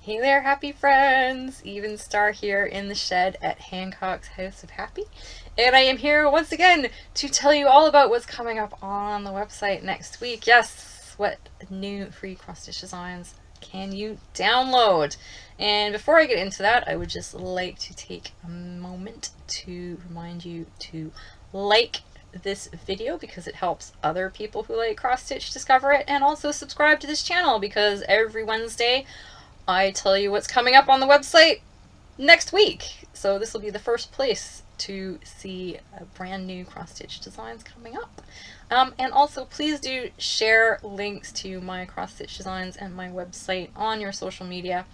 Hey there, happy friends! Even Star here in the shed at Hancock's House of Happy. And I am here once again to tell you all about what's coming up on the website next week. Yes, what new free cross-stitch designs can you download? And before I get into that, I would just like to take a moment to remind you to like this video because it helps other people who like cross-stitch discover it, and also subscribe to this channel because every Wednesday I tell you what's coming up on the website next week. So this will be the first place to see brand new cross-stitch designs coming up. And also please do share links to my cross-stitch designs and my website on your social media.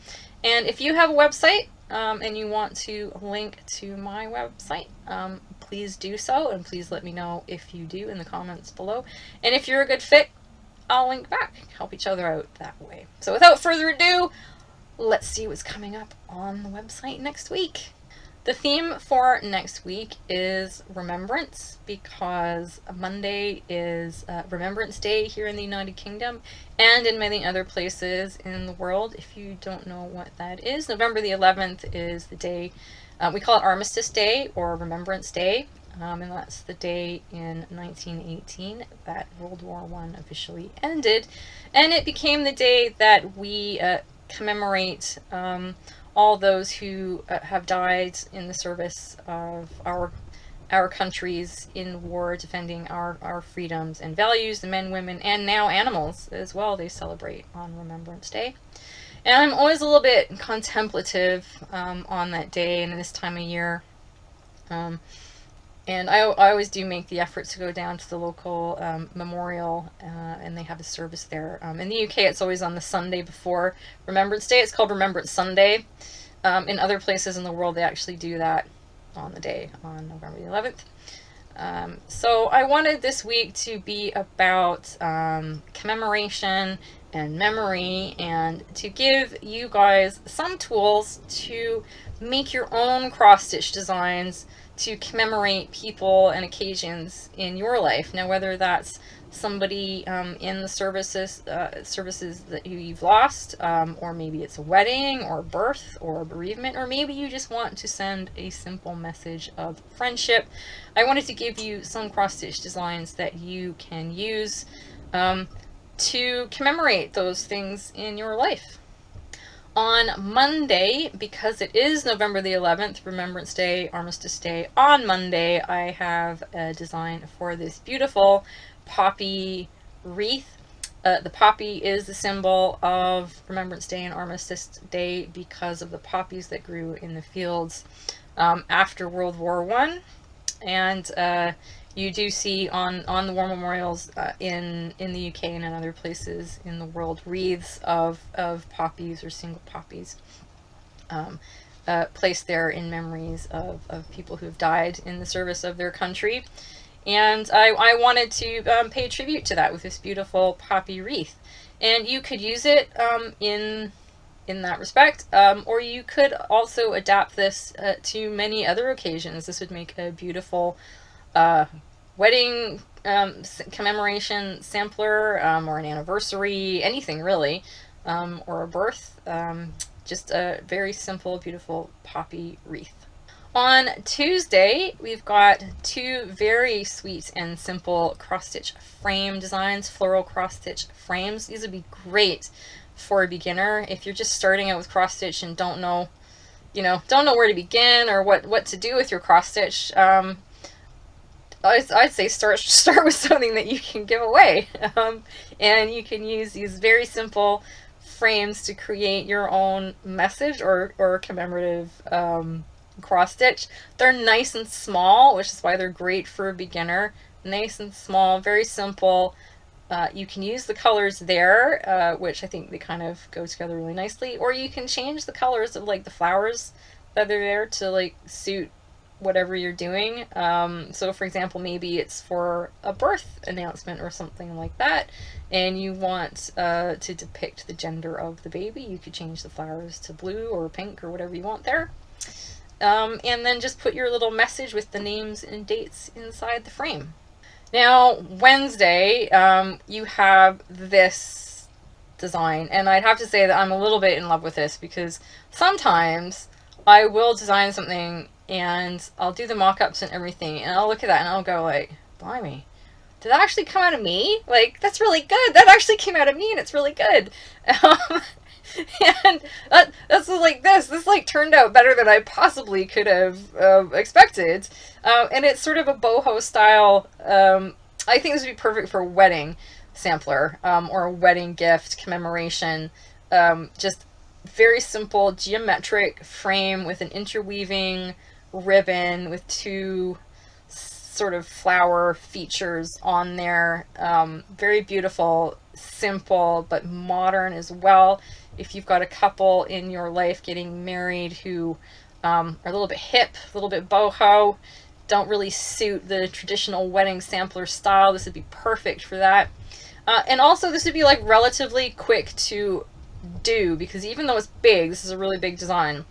And if you have a website and you want to link to my website, please do so, and please let me know if you do in the comments below. And if you're a good fit, I'll link back, help each other out that way. So without further ado, let's see what's coming up on the website next week. The theme for next week is Remembrance, because Monday is Remembrance Day here in the United Kingdom and in many other places in the world. If you don't know what that is, November the 11th is the day, we call it Armistice Day or Remembrance Day, and that's the day in 1918 that World War I officially ended, and it became the day that we commemorate all those who have died in the service of our countries in war, defending our freedoms and values, the men, women, and now animals as well. They celebrate on Remembrance Day. And I'm always a little bit contemplative on that day and this time of year. And I always do make the effort to go down to the local memorial, and they have a service there. In the UK, it's always on the Sunday before Remembrance Day. It's called Remembrance Sunday. In other places in the world, they actually do that on the day, on November the 11th. So I wanted this week to be about commemoration and memory, and to give you guys some tools to make your own cross-stitch designs to commemorate people and occasions in your life. Now, whether that's somebody in the services that you've lost, or maybe it's a wedding or a birth or a bereavement, or maybe you just want to send a simple message of friendship, I wanted to give you some cross-stitch designs that you can use to commemorate those things in your life. On Monday, because it is November the 11th, Remembrance Day, Armistice Day, on Monday, I have a design for this beautiful poppy wreath. The poppy is the symbol of Remembrance Day and Armistice Day because of the poppies that grew in the fields after World War I. And you do see on the war memorials in the UK and in other places in the world wreaths of poppies or single poppies placed there in memories of people who have died in the service of their country. And I wanted to pay tribute to that with this beautiful poppy wreath. And you could use it in that respect, or you could also adapt this to many other occasions. This would make a beautiful wedding commemoration sampler, or an anniversary, anything really, or a birth. Just a very simple, beautiful poppy wreath. On Tuesday, we've got two very sweet and simple cross-stitch frame designs, floral cross-stitch frames. These would be great for a beginner if you're just starting out with cross-stitch and don't know where to begin or what to do with your cross-stitch. I'd say start with something that you can give away, and you can use these very simple frames to create your own message or commemorative cross-stitch. They're nice and small, which is why they're great for a beginner. Nice and small, very simple. You can use the colors there, which I think they kind of go together really nicely, or you can change the colors of like the flowers that are there to like suit whatever you're doing. So for example, maybe it's for a birth announcement or something like that, and you want to depict the gender of the baby. You could change the flowers to blue or pink or whatever you want there. And then just put your little message with the names and dates inside the frame. Now, Wednesday, you have this design. And I'd have to say that I'm a little bit in love with this, because sometimes I will design something and I'll do the mock-ups and everything, and I'll look at that and I'll go like, blimey, did that actually come out of me? Like, that's really good. That actually came out of me, and it's really good. Um, and that's like this like turned out better than I possibly could have expected. And it's sort of a boho style. I think this would be perfect for a wedding sampler, or a wedding gift commemoration. Just very simple geometric frame with an interweaving ribbon with two sort of flower features on there. Very beautiful, simple, but modern as well. If you've got a couple in your life getting married who are a little bit hip, a little bit boho, don't really suit the traditional wedding sampler style, this would be perfect for that. And also this would be like relatively quick to do, because even though it's big, this is a really big design,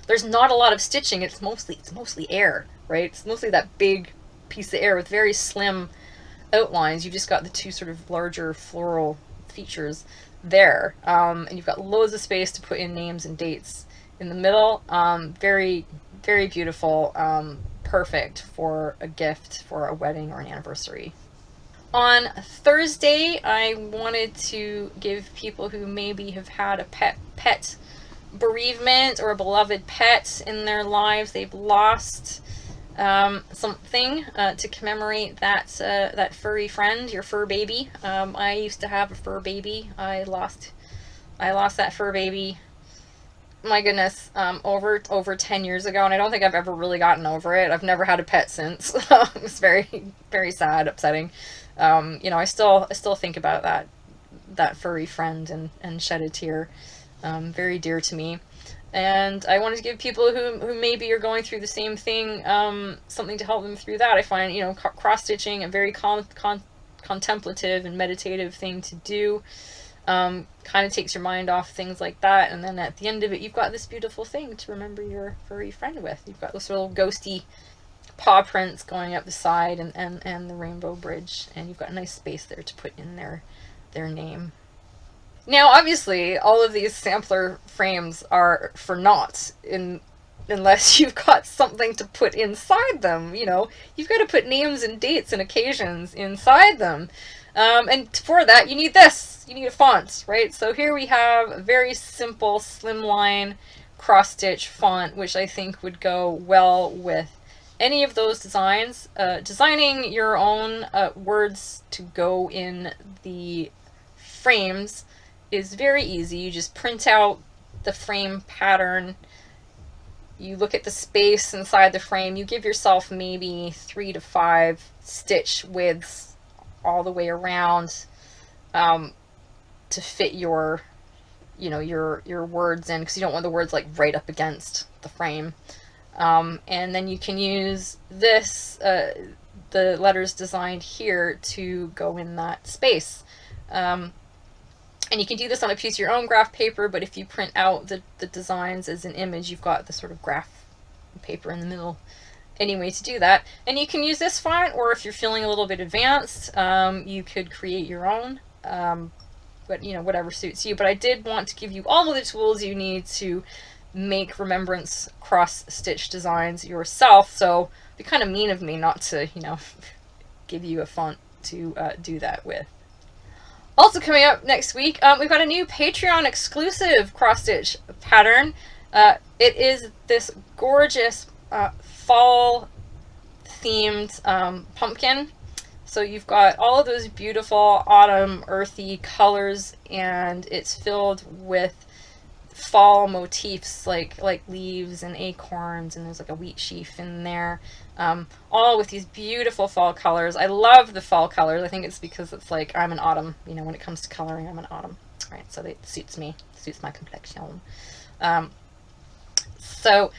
there's not a lot of stitching. It's mostly air, right? It's mostly that big piece of air with very slim outlines. You've just got the two sort of larger floral features there, and you've got loads of space to put in names and dates in the middle. Very, very beautiful. Perfect for a gift for a wedding or an anniversary. On Thursday, I wanted to give people who maybe have had a pet bereavement, or a beloved pet in their lives, they've lost something, to commemorate that furry friend, your fur baby. I used to have a fur baby. I lost that fur baby, my goodness, over 10 years ago, and I don't think I've ever really gotten over it. I've never had a pet since. It's very, very sad, upsetting. I still think about that furry friend and shed a tear. Very dear to me. And I wanted to give people who maybe are going through the same thing, something to help them through that. I find, cross-stitching a very contemplative and meditative thing to do. Kind of takes your mind off things like that, and then at the end of it, you've got this beautiful thing to remember your furry friend with. You've got this little ghosty paw prints going up the side, and the rainbow bridge, and you've got a nice space there to put in their name. Now, obviously, all of these sampler frames are for naught unless you've got something to put inside them. You've got to put names and dates and occasions inside them. And for that, you need this. You need a font, right? So here we have a very simple, slimline cross-stitch font, which I think would go well with any of those designs. Designing your own words to go in the frames is very easy. You just print out the frame pattern, you look at the space inside the frame, you give yourself maybe 3 to 5 stitch widths all the way around, to fit your words in, because you don't want the words like right up against the frame. And then you can use this, the letters designed here, to go in that space. And you can do this on a piece of your own graph paper, but if you print out the designs as an image, you've got the sort of graph paper in the middle anyway to do that. And you can use this font, or if you're feeling a little bit advanced, you could create your own, but whatever suits you. But I did want to give you all of the tools you need to make Remembrance cross-stitch designs yourself, so it'd be kind of mean of me not to, give you a font to do that with. Also coming up next week, we've got a new Patreon exclusive cross-stitch pattern. It is this gorgeous fall themed pumpkin. So you've got all of those beautiful autumn earthy colors, and it's filled with fall motifs like leaves and acorns, and there's like a wheat sheaf in there, all with these beautiful fall colors. I love the fall colors. I think it's because it's like I'm an autumn, when it comes to coloring, I'm an autumn, right? So it suits me, suits my complexion. So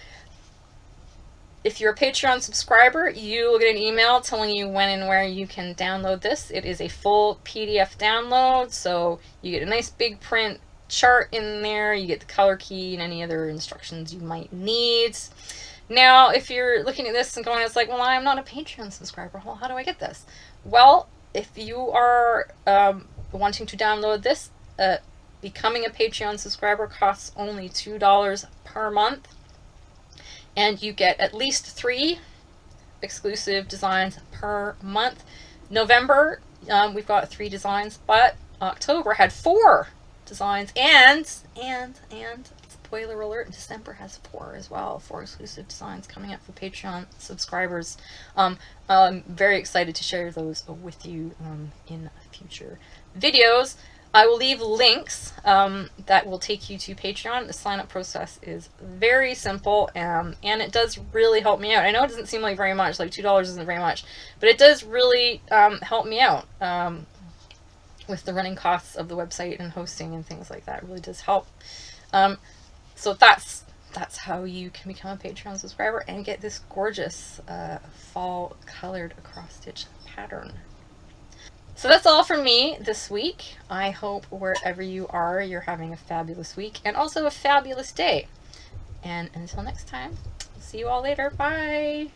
if you're a Patreon subscriber, you will get an email telling you when and where you can download this. It is a full PDF download, so you get a nice big print chart in there, you get the color key and any other instructions you might need. Now, if you're looking at this and going, it's like, well, I'm not a Patreon subscriber, well, how do I get this? Well, if you are wanting to download this, becoming a Patreon subscriber costs only $2 per month, and you get at least 3 exclusive designs per month. November, we've got 3 designs, but October had 4 designs, and spoiler alert, December has 4 as well, 4 exclusive designs coming up for Patreon subscribers. I'm very excited to share those with you in future videos. I will leave links that will take you to Patreon. The sign-up process is very simple, and it does really help me out. I know it doesn't seem like very much, like $2 isn't very much, but it does really help me out with the running costs of the website and hosting and things like that. It really does help. So that's how you can become a Patreon subscriber and get this gorgeous fall colored cross-stitch pattern. So that's all from me this week. I hope wherever you are, you're having a fabulous week and also a fabulous day. And until next time, see you all later. Bye.